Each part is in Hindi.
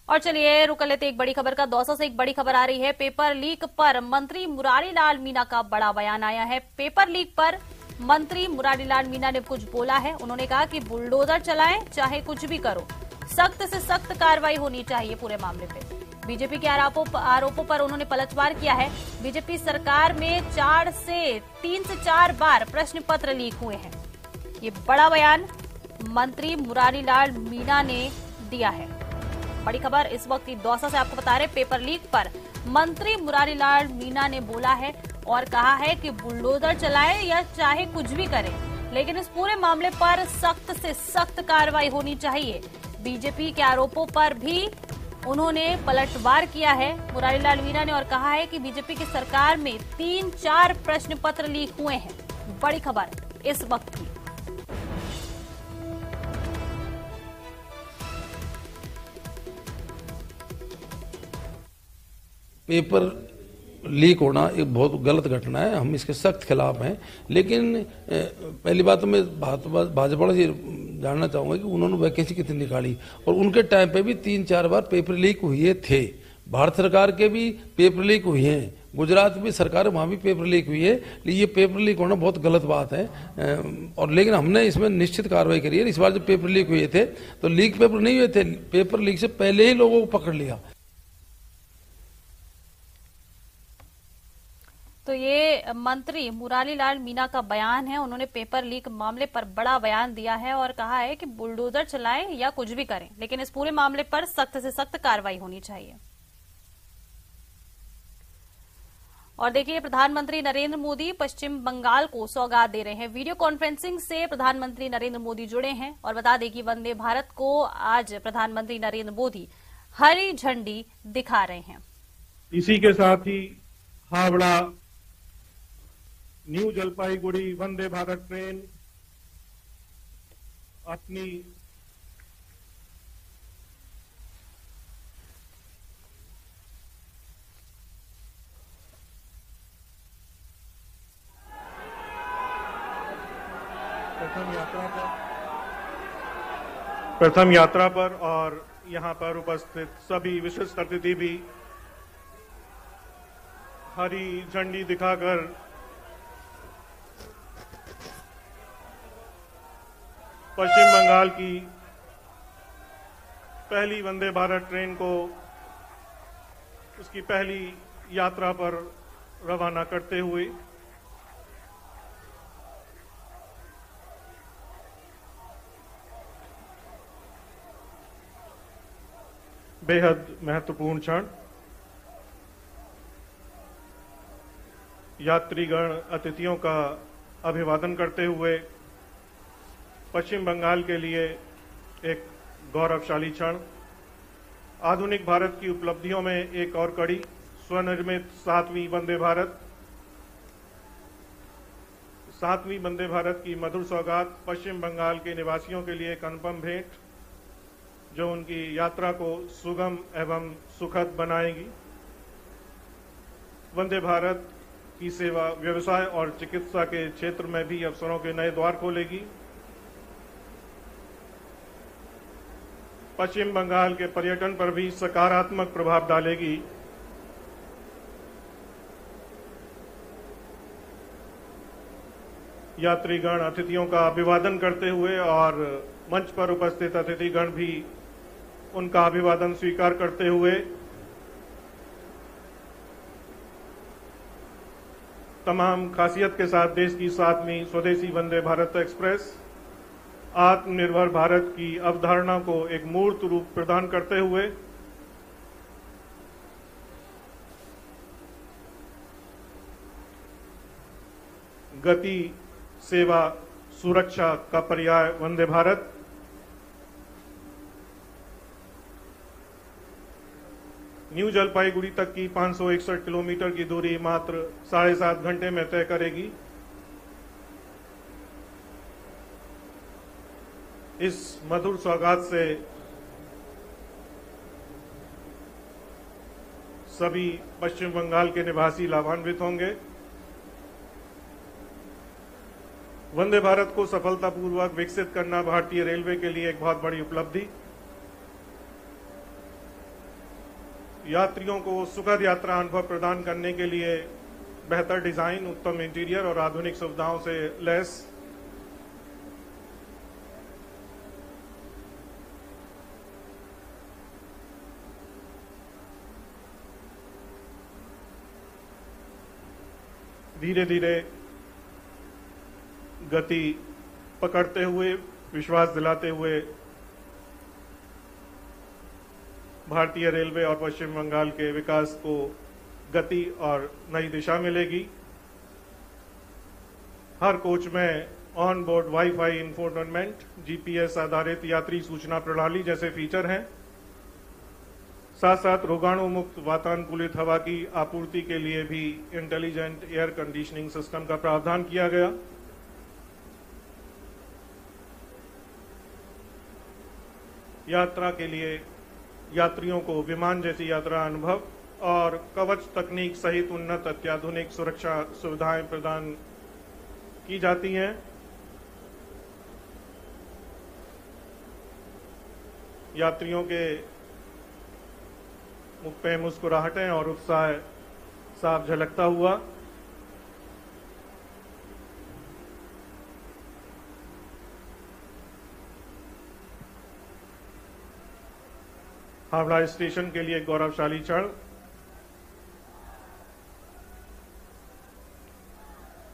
और चलिए रुक लेते एक बड़ी खबर का। दौसा से एक बड़ी खबर आ रही है। पेपर लीक पर मंत्री मुरारी लाल मीणा का बड़ा बयान आया है। पेपर लीक पर मंत्री मुरारी लाल मीणा ने कुछ बोला है। उन्होंने कहा कि बुलडोजर चलाएं चाहे कुछ भी करो, सख्त से सख्त कार्रवाई होनी चाहिए पूरे मामले पे। बीजेपी के आरोपों पर उन्होंने पलटवार किया है। बीजेपी सरकार में 3 से 4 बार प्रश्न पत्र लीक हुए हैं। ये बड़ा बयान मंत्री मुरारी लाल मीणा ने दिया है। बड़ी खबर इस वक्त की दौसा से आपको बता रहे, पेपर लीक पर मंत्री मुरारी लाल मीणा ने बोला है और कहा है कि बुलडोजर चलाए या चाहे कुछ भी करें, लेकिन इस पूरे मामले पर सख्त से सख्त कार्रवाई होनी चाहिए। बीजेपी के आरोपों पर भी उन्होंने पलटवार किया है मुरारी लाल मीणा ने, और कहा है कि बीजेपी की सरकार में 3-4 प्रश्न पत्र लीक हुए हैं। बड़ी खबर इस वक्त की। पेपर लीक होना एक बहुत गलत घटना है, हम इसके सख्त खिलाफ हैं। लेकिन पहली बात तो मैं भाजपा से जानना चाहूंगा कि उन्होंने वैकेंसी कितनी निकाली, और उनके टाइम पे भी 3-4 बार पेपर लीक हुए थे। भारत सरकार के भी पेपर लीक हुए हैं, गुजरात भी सरकार वहां भी पेपर लीक हुई है। ये पेपर लीक होना बहुत गलत बात है, और लेकिन हमने इसमें निश्चित कार्रवाई करी है। इस बार जब पेपर लीक हुए थे तो लीक पेपर नहीं हुए थे, पेपर लीक से पहले ही लोगों को पकड़ लिया। तो ये मंत्री मुरारी लाल मीणा का बयान है। उन्होंने पेपर लीक मामले पर बड़ा बयान दिया है और कहा है कि बुलडोजर चलाएं या कुछ भी करें, लेकिन इस पूरे मामले पर सख्त से सख्त कार्रवाई होनी चाहिए। और देखिए, प्रधानमंत्री नरेंद्र मोदी पश्चिम बंगाल को सौगात दे रहे हैं। वीडियो कॉन्फ्रेंसिंग से प्रधानमंत्री नरेंद्र मोदी जुड़े हैं और बता दें कि वंदे भारत को आज प्रधानमंत्री नरेंद्र मोदी हरी झंडी दिखा रहे हैं। इसी के साथ ही हावड़ा न्यू जलपाईगुड़ी वंदे भारत ट्रेन अपनी प्रथम यात्रा पर और यहां पर उपस्थित सभी विशिष्ट अतिथि भी हरी झंडी दिखाकर पश्चिम बंगाल की पहली वंदे भारत ट्रेन को उसकी पहली यात्रा पर रवाना करते हुए बेहद महत्वपूर्ण क्षण। यात्रीगण अतिथियों का अभिवादन करते हुए पश्चिम बंगाल के लिए एक गौरवशाली क्षण। आधुनिक भारत की उपलब्धियों में एक और कड़ी, स्वनिर्मित 7वीं वंदे भारत। 7वीं वंदे भारत की मधुर सौगात पश्चिम बंगाल के निवासियों के लिए एक अनुपम भेंट, जो उनकी यात्रा को सुगम एवं सुखद बनाएगी। वंदे भारत की सेवा व्यवसाय और चिकित्सा के क्षेत्र में भी अवसरों के नए द्वार खोलेगी। पश्चिम बंगाल के पर्यटन पर भी सकारात्मक प्रभाव डालेगी। यात्रीगण अतिथियों का अभिवादन करते हुए और मंच पर उपस्थित अतिथिगण भी उनका अभिवादन स्वीकार करते हुए तमाम खासियत के साथ देश की 7वीं स्वदेशी वंदे भारत एक्सप्रेस आत्मनिर्भर भारत की अवधारणा को एक मूर्त रूप प्रदान करते हुए गति, सेवा, सुरक्षा का पर्याय वंदे भारत न्यू जलपाईगुड़ी तक की 561 किलोमीटर की दूरी मात्र 7.5 घंटे में तय करेगी। इस मधुर सौगात से सभी पश्चिम बंगाल के निवासी लाभान्वित होंगे। वंदे भारत को सफलतापूर्वक विकसित करना भारतीय रेलवे के लिए एक बहुत बड़ी उपलब्धि। यात्रियों को सुखद यात्रा अनुभव प्रदान करने के लिए बेहतर डिजाइन, उत्तम इंटीरियर और आधुनिक सुविधाओं से लैस धीरे धीरे गति पकड़ते हुए, विश्वास दिलाते हुए भारतीय रेलवे और पश्चिम बंगाल के विकास को गति और नई दिशा मिलेगी। हर कोच में on board wifi infotainment, GPS आधारित यात्री सूचना प्रणाली जैसे फीचर हैं। साथ साथ रोगाणु मुक्त वातानुकूलित हवा की आपूर्ति के लिए भी इंटेलिजेंट एयर कंडीशनिंग सिस्टम का प्रावधान किया गया। यात्रा के लिए यात्रियों को विमान जैसी यात्रा अनुभव और कवच तकनीक सहित उन्नत अत्याधुनिक सुरक्षा सुविधाएं प्रदान की जाती हैं। यात्रियों के मुख पे मुस्कुराहटें और उत्साह साफ झलकता हुआ। हावड़ा स्टेशन के लिए गौरवशाली क्षण।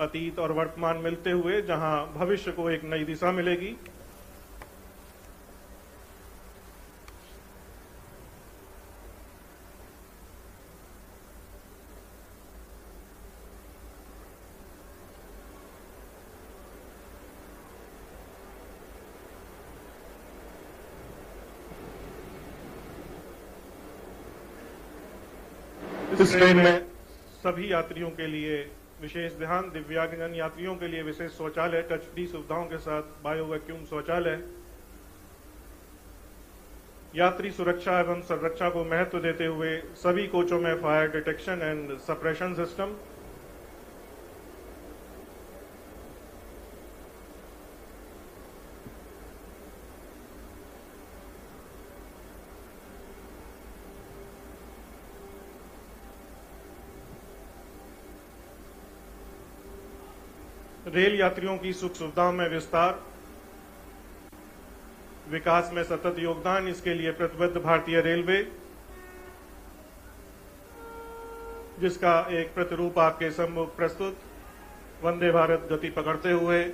अतीत और वर्तमान मिलते हुए जहां भविष्य को एक नई दिशा मिलेगी। इस ट्रेन में सभी यात्रियों के लिए विशेष ध्यान, दिव्यांगजन यात्रियों के लिए विशेष शौचालय, टच फ्री सुविधाओं के साथ बायो वैक्यूम शौचालय। यात्री सुरक्षा एवं संरक्षा को महत्व देते हुए सभी कोचों में fire detection and suppression system. Rail यात्रियों की सुख सुविधाओं में विस्तार, विकास में सतत योगदान, इसके लिए प्रतिबद्ध भारतीय रेलवे, जिसका एक प्रतिरूप आपके सम्मुख प्रस्तुत। वंदे भारत गति पकड़ते हुए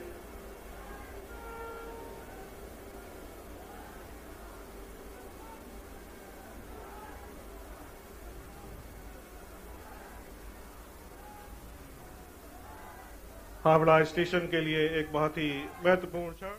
हावड़ा स्टेशन के लिए एक बहुत ही महत्वपूर्ण क्षण।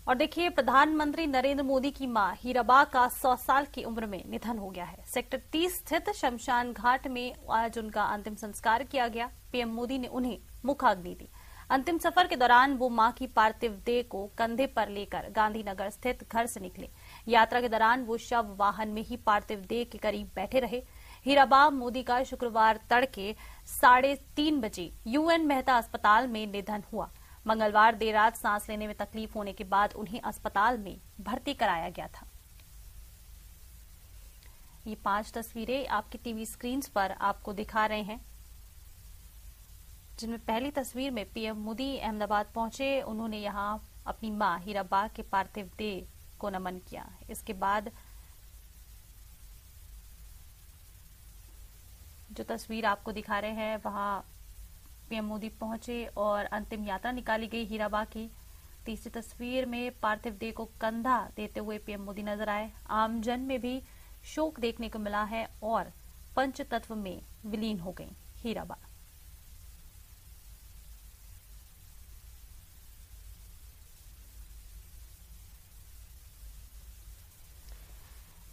और देखिए, प्रधानमंत्री नरेंद्र मोदी की मां हीराबा का 100 साल की उम्र में निधन हो गया है। सेक्टर 30 स्थित शमशान घाट में आज उनका अंतिम संस्कार किया गया। पीएम मोदी ने उन्हें मुखाग्नि दी। अंतिम सफर के दौरान वो मां की पार्थिव देह को कंधे पर लेकर गांधीनगर स्थित घर से निकले। यात्रा के दौरान वो शव वाहन में ही पार्थिव देह के करीब बैठे रहे। हीराबा मोदी का शुक्रवार तड़के 3:30 बजे यूएन मेहता अस्पताल में निधन हुआ। मंगलवार देर रात सांस लेने में तकलीफ होने के बाद उन्हें अस्पताल में भर्ती कराया गया था। ये 5 तस्वीरें आपकी टीवी स्क्रीन पर आपको दिखा रहे हैं, जिनमें पहली तस्वीर में पीएम मोदी अहमदाबाद पहुंचे। उन्होंने यहां अपनी मां हीराबा के पार्थिव देह को नमन किया। इसके बाद जो तस्वीर आपको दिखा रहे हैं, वहां पीएम मोदी पहुंचे और अंतिम यात्रा निकाली गई हीराबा की। तीसरी तस्वीर में पार्थिव देह को कंधा देते हुए पीएम मोदी नजर आए। आमजन में भी शोक देखने को मिला है और पंचतत्व में विलीन हो गई हीराबा।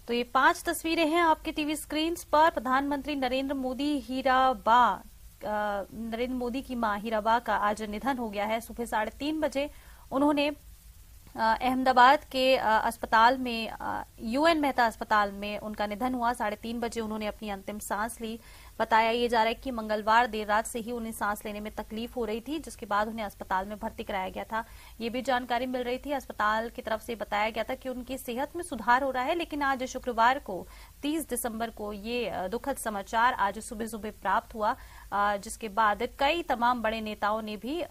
तो ये 5 तस्वीरें हैं आपके टीवी स्क्रीन पर। प्रधानमंत्री नरेंद्र मोदी की मां हीराबा का आज निधन हो गया है। सुबह 3:30 बजे उन्होंने अहमदाबाद के अस्पताल में यूएन मेहता अस्पताल में उनका निधन हुआ। 3:30 बजे उन्होंने अपनी अंतिम सांस ली। बताया ये जा रहा है कि मंगलवार देर रात से ही उन्हें सांस लेने में तकलीफ हो रही थी, जिसके बाद उन्हें अस्पताल में भर्ती कराया गया था। ये भी जानकारी मिल रही थी, अस्पताल की तरफ से बताया गया था कि उनकी सेहत में सुधार हो रहा है। लेकिन आज शुक्रवार को 30 दिसंबर को ये दुखद समाचार आज सुबह सुबह प्राप्त हुआ, जिसके बाद कई तमाम बड़े नेताओं ने भी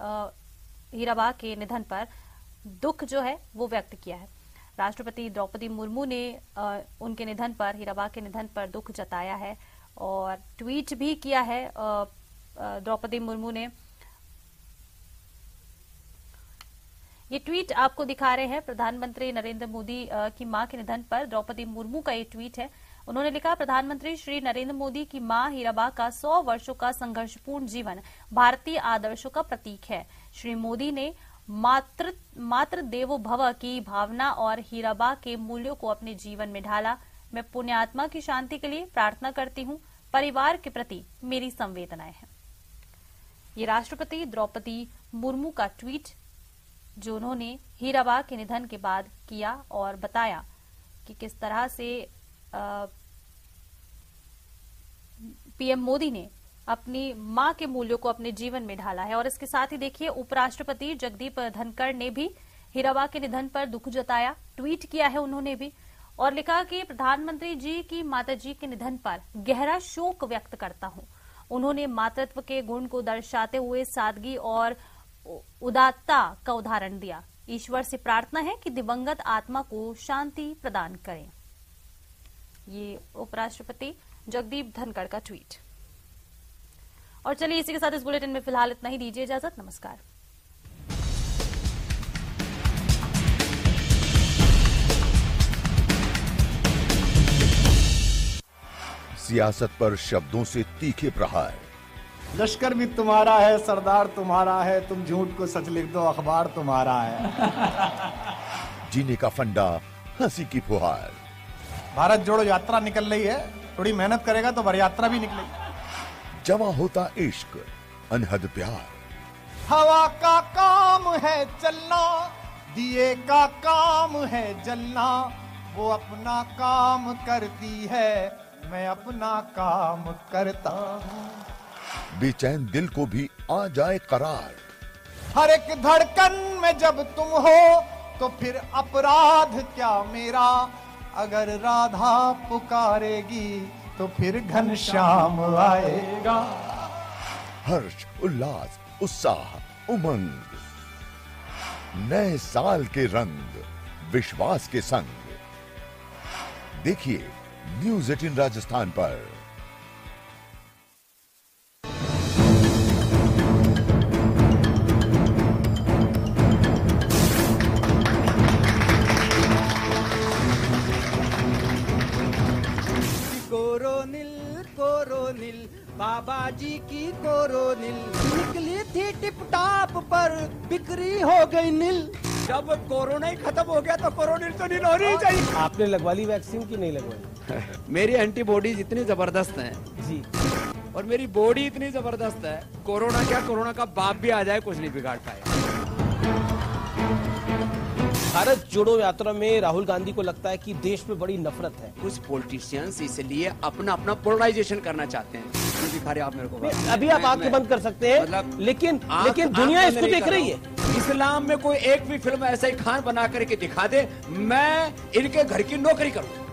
हीराबा के निधन पर दुख जो है वो व्यक्त किया है। राष्ट्रपति द्रौपदी मुर्मू ने उनके निधन पर, हीराबा के निधन पर दुख जताया है और ट्वीट भी किया है। द्रौपदी मुर्मू ने ये ट्वीट आपको दिखा रहे हैं। प्रधानमंत्री नरेंद्र मोदी की मां के निधन पर द्रौपदी मुर्मू का ये ट्वीट है। उन्होंने लिखा, प्रधानमंत्री श्री नरेंद्र मोदी की मां हीराबा का 100 वर्षों का संघर्षपूर्ण जीवन भारतीय आदर्शों का प्रतीक है। श्री मोदी ने मातृ देवो भव की भावना और हीराबा के मूल्यों को अपने जीवन में ढाला। मैं पुण्यात्मा की शांति के लिए प्रार्थना करती हूँ। परिवार के प्रति मेरी संवेदनाएं हैं। ये राष्ट्रपति द्रौपदी मुर्मू का ट्वीट जो उन्होंने हीराबा के निधन के बाद किया और बताया कि किस तरह से पीएम मोदी ने अपनी मां के मूल्यों को अपने जीवन में ढाला है। और इसके साथ ही देखिए, उपराष्ट्रपति जगदीप धनखड़ ने भी हीराबा के निधन पर दुख जताया, ट्वीट किया है उन्होंने भी और लिखा कि प्रधानमंत्री जी की माताजी के निधन पर गहरा शोक व्यक्त करता हूं। उन्होंने मातृत्व के गुण को दर्शाते हुए सादगी और उदात्तता का उदाहरण दिया। ईश्वर से प्रार्थना है कि दिवंगत आत्मा को शांति प्रदान करें। ये उपराष्ट्रपति जगदीप धनखड़ का ट्वीट। और चलिए इसी के साथ इस बुलेटिन में फिलहाल इतना ही। दीजिए इजाजत, नमस्कार। सियासत पर शब्दों से तीखे प्रहार। लश्कर भी तुम्हारा है, सरदार तुम्हारा है, तुम झूठ को सच लिख दो, अखबार तुम्हारा है। जीने का फंडा, हंसी की फुहार। भारत जोड़ो यात्रा निकल रही है, थोड़ी मेहनत करेगा तो वर यात्रा भी निकलेगी। जवा होता इश्क, अनहद प्यार। हवा का काम है चलना, दिए का काम है जलना। वो अपना काम करती है, मैं अपना काम करता हूँ। बेचैन दिल को भी आ जाए करार। हर एक धड़कन में जब तुम हो तो फिर अपराध क्या मेरा। अगर राधा पुकारेगी तो फिर घनश्याम आएगा। हर्ष, उल्लास, उत्साह, उमंग, नए साल के रंग, विश्वास के संग। देखिए न्यूज़ 18 राजस्थान पर। कोरोनिल बाबा जी की कोरोनिल निकली थी टिप टॉप पर बिक्री हो गई नील। जब कोरोना ही खत्म हो गया तो कोरोनिल तो नील होनी चाहिए। आपने लगवा ली वैक्सीन की नहीं लगवाई? मेरी एंटीबॉडीज इतनी जबरदस्त हैं जी, और मेरी बॉडी इतनी जबरदस्त है, कोरोना क्या, कोरोना का बाप भी आ जाए कुछ नहीं बिगाड़ पाएगा। भारत जोड़ो यात्रा में राहुल गांधी को लगता है कि देश में बड़ी नफरत है। कुछ पॉलिटिशियंस इसलिए अपना अपना पोलराइजेशन करना चाहते हैं। दिखा रहे आप मेरे को, अभी आप आंखें बंद कर सकते हैं, मतलब लेकिन दुनिया इसको देख रही है। इस्लाम में कोई एक भी फिल्म ऐसा ही खान बना करके दिखा दे, मैं इनके घर की नौकरी करूं।